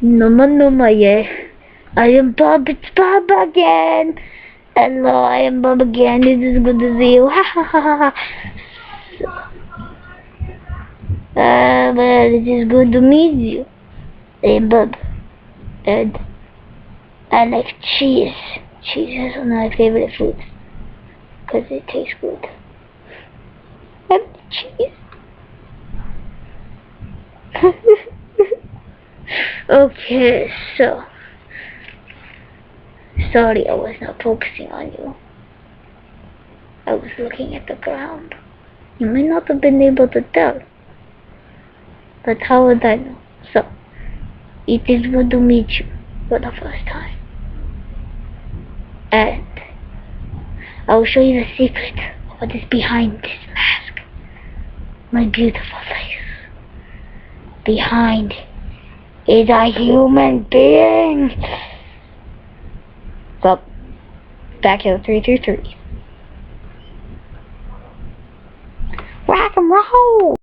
Numa, yeah. I am Bob, it's Bob again. Hello, I am Bob again. It is good to see you. Ha ha ha ha. Well, it is good to meet you. I am Bob. And I like cheese. Cheese is one of my favorite foods. Because it tastes good. And cheese. Okay, so. Sorry, I was not focusing on you. I was looking at the ground. You may not have been able to tell. But how would I know? So, it is good to meet you for the first time. And I will show you the secret of what is behind this mask. My beautiful face. Behind is a human being. So, back to the 333. Rock and roll!